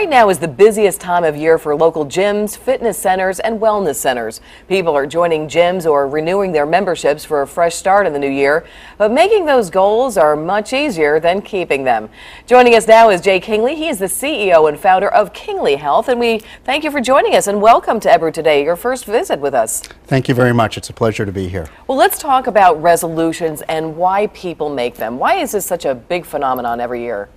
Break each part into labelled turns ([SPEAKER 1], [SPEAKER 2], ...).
[SPEAKER 1] Right now is the busiest time of year for local gyms, fitness centers, and wellness centers. People are joining gyms or renewing their memberships for a fresh start in the new year, but making those goals are much easier than keeping them. Joining us now is Jay Kingley. He is the CEO and founder of Kingley Health, and we thank you for joining us and welcome to Ebru today, your first visit with us.
[SPEAKER 2] Thank you very much. It's a pleasure to be here.
[SPEAKER 1] Well, let's talk about resolutions and why people make them. Why is this such a big phenomenon every year?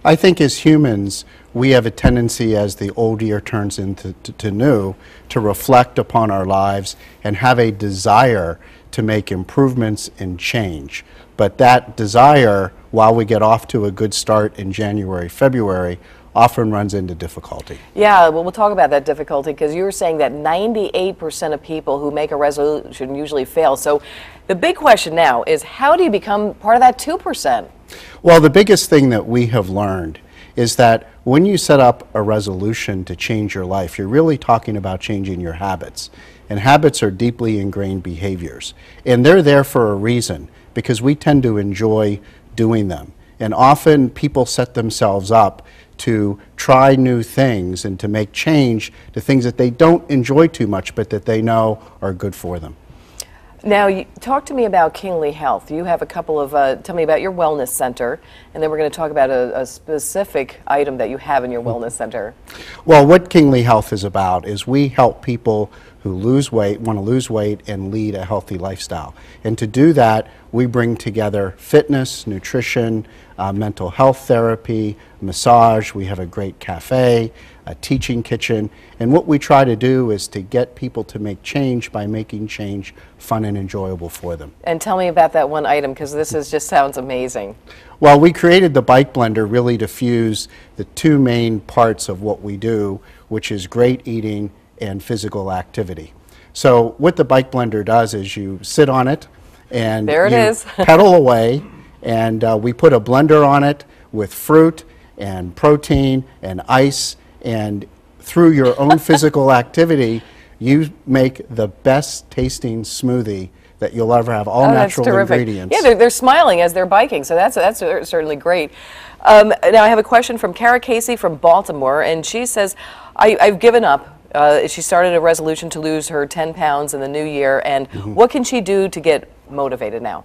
[SPEAKER 2] I think as humans, we have a tendency as the old year turns into new to reflect upon our lives and have a desire to make improvements and change. But that desire, while we get off to a good start in January, February, often runs into difficulty.
[SPEAKER 1] Yeah, well, we'll talk about that difficulty because you were saying that 98% of people who make a resolution usually fail. So the big question now is, how do you become part of that 2%?
[SPEAKER 2] Well, the biggest thing that we have learned is that when you set up a resolution to change your life, you're really talking about changing your habits. And habits are deeply ingrained behaviors. And they're there for a reason, because we tend to enjoy doing them. And often people set themselves up to try new things and to make change to things that they don't enjoy too much, but that they know are good for them.
[SPEAKER 1] Now, talk to me about Kingley Health. You have a couple of, tell me about your wellness center, and then we're going to talk about a specific item that you have in your wellness center.
[SPEAKER 2] Well, what Kingley Health is about is we help people who lose weight, want to lose weight, and lead a healthy lifestyle. And to do that, we bring together fitness, nutrition, mental health therapy, massage. We have a great cafe, a teaching kitchen, and what we try to do is to get people to make change by making change fun and enjoyable for them.
[SPEAKER 1] And tell me about that one item, because this just sounds amazing.
[SPEAKER 2] Well, we created the Bike Blender really to fuse the two main parts of what we do, which is great eating and physical activity. So what the Bike Blender does is you sit on it and
[SPEAKER 1] there it is.
[SPEAKER 2] pedal away, and we put a blender on it with fruit and protein and ice, and through your own physical activity, you make the best tasting smoothie that you'll ever have, all natural ingredients.
[SPEAKER 1] Yeah, they're smiling as they're biking, so that's certainly great. Now I have a question from Kara Casey from Baltimore, and she says, I've given up. She started a resolution to lose her 10 pounds in the new year, and what can she do to get motivated now?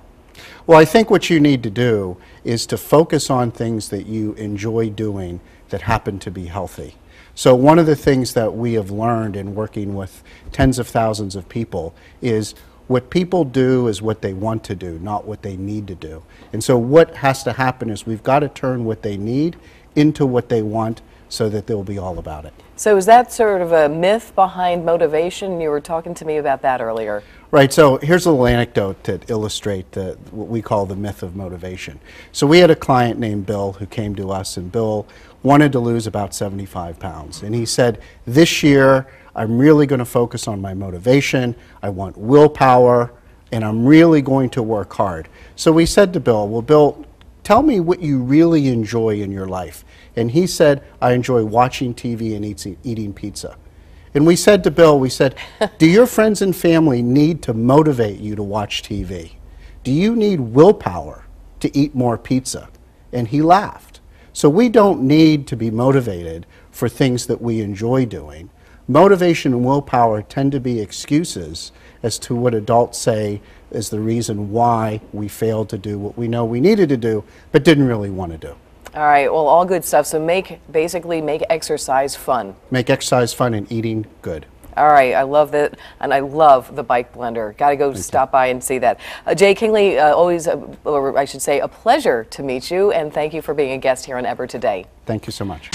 [SPEAKER 2] Well, I think what you need to do is to focus on things that you enjoy doing that happen to be healthy. So one of the things that we have learned in working with tens of thousands of people is what people do is what they want to do, not what they need to do. And so what has to happen is we've got to turn what they need into what they want so that they'll be all about it.
[SPEAKER 1] So is that sort of a myth behind motivation? You were talking to me about that earlier.
[SPEAKER 2] Right, so here's a little anecdote to illustrate what we call the myth of motivation. So we had a client named Bill who came to us, and Bill wanted to lose about 75 pounds. And he said, this year I'm really going to focus on my motivation, I want willpower, and I'm really going to work hard. So we said to Bill, well, Bill, tell me what you really enjoy in your life. And he said, I enjoy watching TV and eating pizza. And we said to Bill, we said, do your friends and family need to motivate you to watch TV? Do you need willpower to eat more pizza? And he laughed. So we don't need to be motivated for things that we enjoy doing. Motivation and willpower tend to be excuses as to what adults say is the reason why we failed to do what we know we needed to do, but didn't really want to do.
[SPEAKER 1] All right, well, all good stuff. So basically make exercise fun. Make
[SPEAKER 2] exercise fun and eating good.
[SPEAKER 1] All right, I love that, and I love the Bike Blender. Got to go stop by and see that. Jay Kingley, always, or I should say, a pleasure to meet you, and thank you for being a guest here on Ebru today.
[SPEAKER 2] Thank you so much.